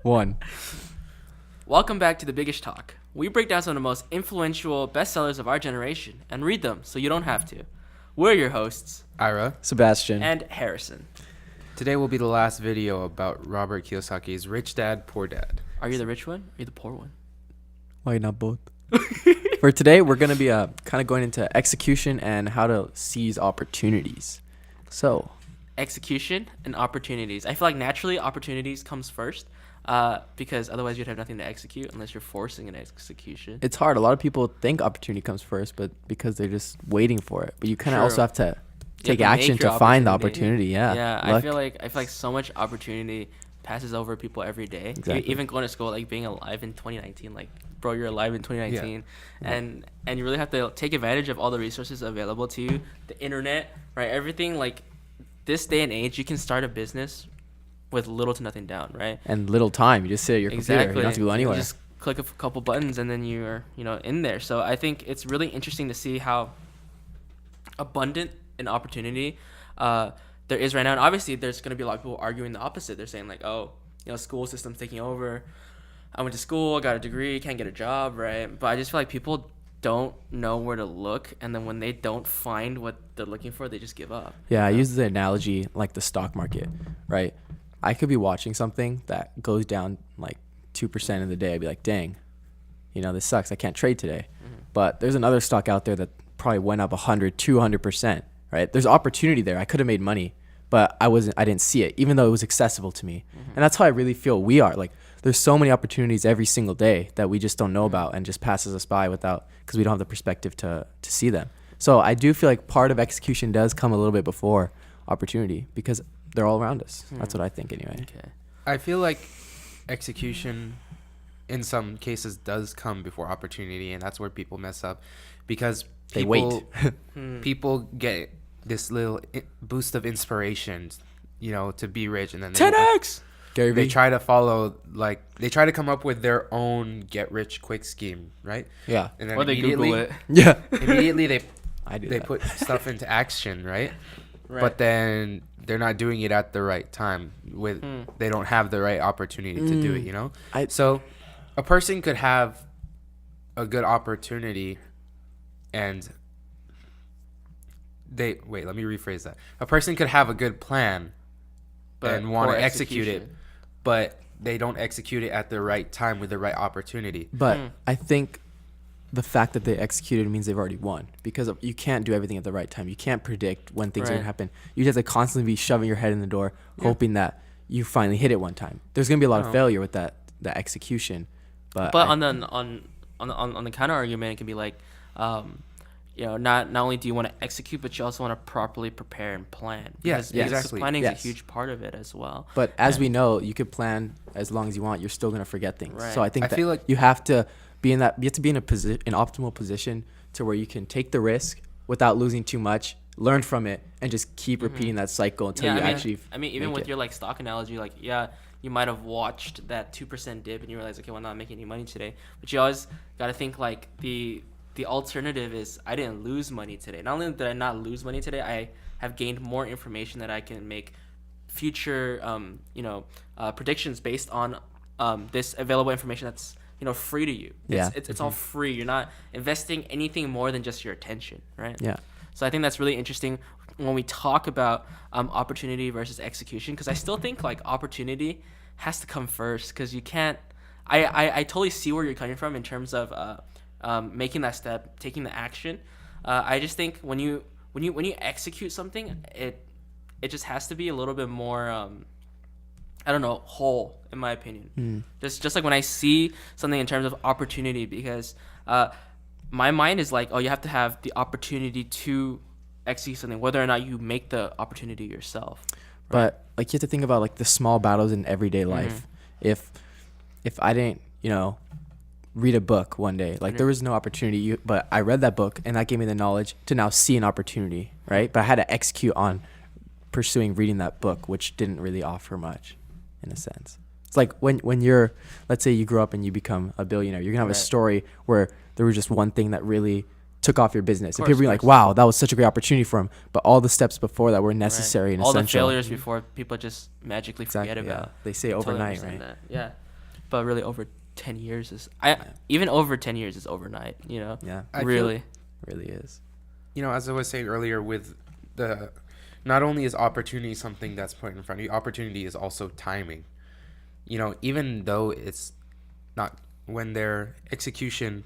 One. Welcome back to The Biggish Talk. We break down some of the most influential bestsellers of our generation and read them so you don't have to. We're your hosts, Ira. Sebastian. and Harrison. Today will be the last video about Robert Kiyosaki's Rich Dad, Poor Dad. Are you the rich one? Or are you the poor one? Why not both? For today, we're going to be kind of going into execution and how to seize opportunities. So, Execution and opportunities. I feel like naturally opportunities comes first because otherwise you'd have nothing to execute unless you're forcing an execution. it's hard. A lot of people think opportunity comes first, but because they're just waiting for it. But you kind of True. also have to take to action make your to find the opportunity. opportunity. Yeah, I Luck. feel like so much opportunity passes over people every day. Exactly. Even going to school, like being alive in 2019, like bro, you're alive in 2019, and you really have to take advantage of all the resources available to you, the internet, right? Everything like this day and age, you can start a business with little to nothing down, right? And little time. You just sit at your computer. You don't have to go You anywhere. just click a couple buttons and then you're in there. So I think it's really interesting to see how abundant an opportunity there is right now. And obviously there's going to be a lot of people arguing the opposite. They're saying like, oh, school system's taking over. I went to school, got a degree, can't get a job, right? But I just feel like people don't know where to look, and then when they don't find what they're looking for, they just give up. Yeah, I use the analogy like the stock market, right? I could be watching something that goes down like 2% of the day. I'd be like, dang, this sucks. I can't trade today. But there's another stock out there that probably went up 100, 200%, right? There's opportunity there. I could have made money, but I didn't see it, even though it was accessible to me. And that's how I really feel we are. Like, there's so many opportunities every single day that we just don't know about and just passes us by because we don't have the perspective to see them. So I do feel like part of execution does come a little bit before opportunity because they're all around us. That's what I think anyway. Okay. I feel like execution in some cases does come before opportunity, and that's where people mess up because They people get this little boost of inspiration, to be rich, and then 10x! Gary they Vee. try to follow, they try to come up with their own get rich quick scheme, right? Yeah. And then Or they Google it. Yeah. immediately they I do they that. put stuff into action, right? Right. But then they're not doing it at the right time. They don't have the right opportunity to do it, So a person could have a good opportunity and let me rephrase that. A person could have a good plan and want poor to execute it, execution. but they don't execute it at the right time with the right opportunity. But I think the fact that they executed means they've already won because you can't do everything at the right time. You can't predict when things are going Right. to happen. You just have to constantly be shoving your head in the door, hoping that you finally hit it one time. There's going to be a lot of failure with the execution. But on the counter argument, it can be like, not only do you want to execute, but you also want to properly prepare and plan. Yes, Because exactly. planning Yes. is a huge part of it as well. But as we know, you could plan as long as you want. You're still going to forget things. Right. So I think I that feel like- you have to be in an optimal position to where you can take the risk without losing too much, learn from it, and just keep repeating that cycle until you actually. Even make with it. your like stock analogy, like you might have watched that 2% dip and you realize, okay, well, I'm not making any money today. But you always got to think like the alternative is I didn't lose money today. Not only did I not lose money today, I have gained more information that I can make future predictions based on this available information that's free to you. It's all free. You're not investing anything more than just your attention, right? Yeah. So I think that's really interesting when we talk about opportunity versus execution, because I still think like opportunity has to come first, because you can't. I totally see where you're coming from in terms of making that step, taking the action. I just think when you execute something, it just has to be a little bit more whole, in my opinion. Just like when I see something in terms of opportunity, because my mind is like, oh, you have to have the opportunity to execute something, whether or not you make the opportunity yourself. But like you have to think about like the small battles in everyday life. If I didn't, read a book one day, like there was no opportunity, but I read that book and that gave me the knowledge to now see an opportunity, right? But I had to execute on pursuing reading that book, which didn't really offer much in a sense. It's like when you're, let's say you grow up and you become a billionaire, you're gonna have a story where there was just one thing that really took off your business. And people be like, wow, that was such a great opportunity for him. But all the steps before that were necessary and all essential. the failures before people just magically forget about. Yeah. They say overnight, right? That. Yeah. but really over 10 years is even over 10 years is overnight, you know. Yeah, I feel- really. really is. You know, as I was saying earlier, with the not only is opportunity something that's put in front of you, opportunity is also timing. You know, even though it's not, when their execution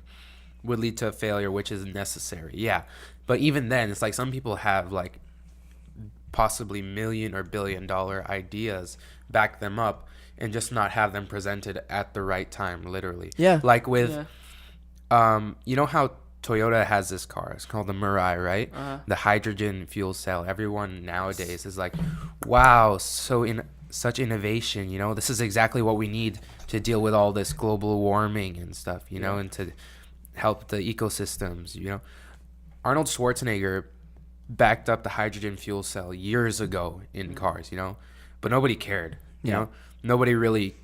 would lead to a failure, which is necessary, yeah, but even then, it's like some people have like possibly $1,000,000 or $1 billion ideas, back them up, and just not have them presented at the right time, literally. Yeah. Like with you know how Toyota has this car, it's called the Mirai, right? The hydrogen fuel cell. Everyone nowadays is like, wow, such innovation, you know, this is exactly what we need to deal with all this global warming and stuff, you know, and to help the ecosystems, you know. Arnold Schwarzenegger backed up the hydrogen fuel cell years ago in cars, you know, but nobody cared, you know, nobody really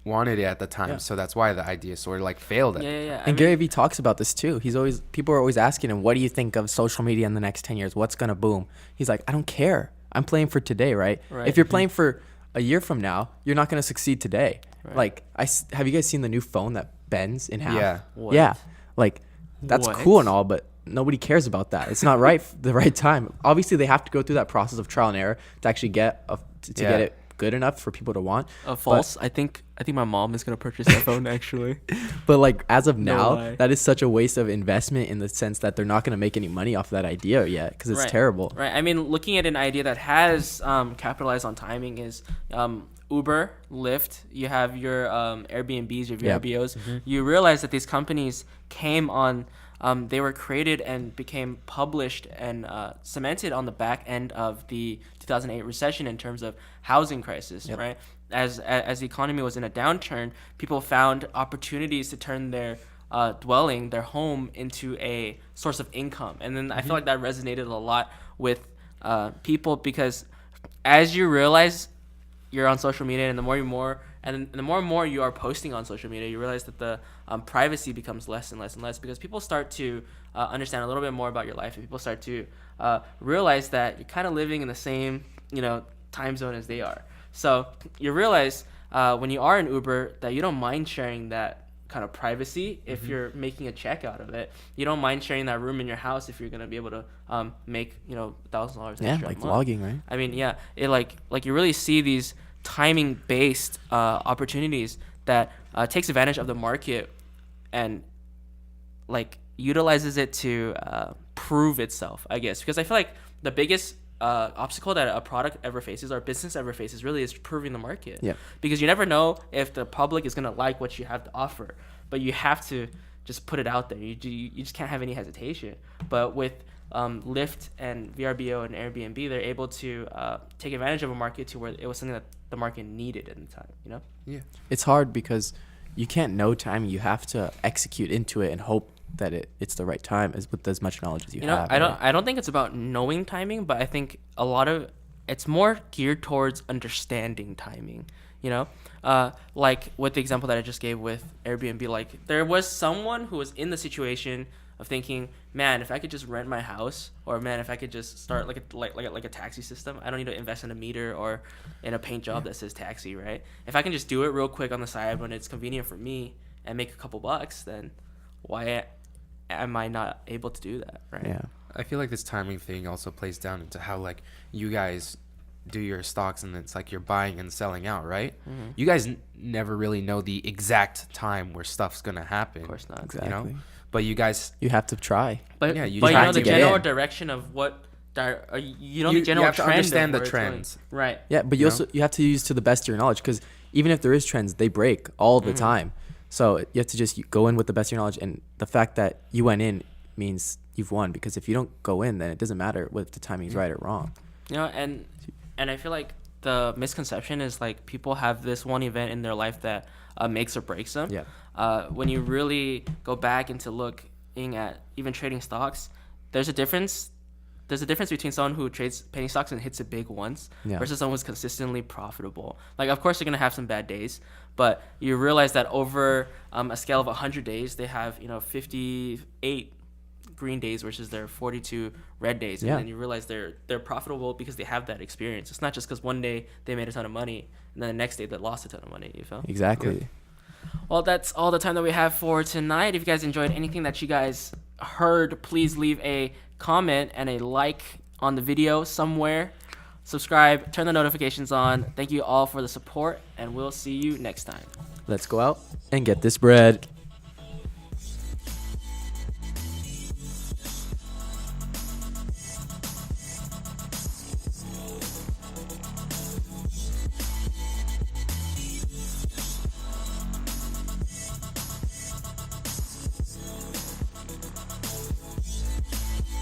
wanted it at the time, so that's why the idea sort of like failed at And Gary Vee talks about this too. People are always asking him, what do you think of social media in the next 10 years? What's going to boom? He's like, I don't care. I'm playing for today, right? If you're playing for a year from now, you're not going to succeed today. Like, have you guys seen the new phone that bends in half? Yeah. What? Yeah. Like, that's What? cool and all, but nobody cares about that. It's not right the right time. Obviously, they have to go through that process of trial and error to actually get get it good enough for people to want. False. I think my mom is gonna purchase that phone actually. But like as of No now, lie. that is such a waste of investment in the sense that they're not gonna make any money off of that idea yet because it's terrible. Right. I mean, looking at an idea that has capitalized on timing is Uber, Lyft. You have your Airbnbs, your VRBOs. You realize that these companies came on. They were created and became published and cemented on the back end of the 2008 recession in terms of housing crisis, right? As the economy was in a downturn, people found opportunities to turn their dwelling, their home, into a source of income. And then I feel like that resonated a lot with people because as you realize you're on social media and the more and more you are posting on social media, you realize that the privacy becomes less and less and less because people start to understand a little bit more about your life and people start to realize that you're kind of living in the same, you know, time zone as they are. So you realize when you are in Uber that you don't mind sharing that kind of privacy if you're making a check out of it. You don't mind sharing that room in your house if you're going to be able to make, you know, $1,000 extra Like a month. vlogging, right? I mean, yeah, it like you really see these timing based opportunities that takes advantage of the market and like utilizes it to prove itself, I guess, because I feel like the biggest obstacle that a product ever faces or a business ever faces really is proving the market. Yeah. Because you never know if the public is going to like what you have to offer, but you have to just put it out there. You just can't have any hesitation. But with Lyft and VRBO and Airbnb, they're able to take advantage of a market to where it was something that the market needed at the time, you know? Yeah. It's hard because you can't know timing. You have to execute into it and hope that it's the right time with as much knowledge as you You know, have. I don't think it's about knowing timing, but I think a lot of it's more geared towards understanding timing. You know, like with the example that I just gave with Airbnb, like there was someone who was in the situation of thinking, man, if I could just rent my house, or man, if I could just start like a taxi system, I don't need to invest in a meter or in a paint job that says taxi, right? If I can just do it real quick on the side when it's convenient for me and make a couple bucks, then why am I not able to do that, right? Yeah. I feel like this timing thing also plays down into how like you guys do your stocks and it's like you're buying and selling out, right? Mm-hmm. You guys never really know the exact time where stuff's gonna happen. Of course not. Exactly. You know, but you guys, You have to try. But Yeah, you, you but you try know to the get general in. direction of what you know You- the general you have to trend of understand the where it's going. trends. Right. Yeah, but You know? you have to use to the best of your knowledge because even if there is trends, they break all the time. So you have to just go in with the best of your knowledge, and the fact that you went in means you've won. Because if you don't go in, then it doesn't matter if the timing's right or wrong. You know, and I feel like the misconception is like people have this one event in their life that makes or breaks them. Yeah. When you really go back into looking at even trading stocks, there's a difference. There's a difference between someone who trades penny stocks and hits it big once versus someone who's consistently profitable. Like, of course, they're gonna have some bad days, but you realize that over a scale of 100 days, they have 58 green days versus their 42 red days, and then you realize they're profitable because they have that experience. It's not just because one day they made a ton of money and then the next day they lost a ton of money. You feel? Exactly. Well, that's all the time that we have for tonight. If you guys enjoyed anything that you guys heard, please leave a comment and a like on the video somewhere. Subscribe, turn the notifications on. Thank you all for the support, and we'll see you next time. Let's go out and get this bread.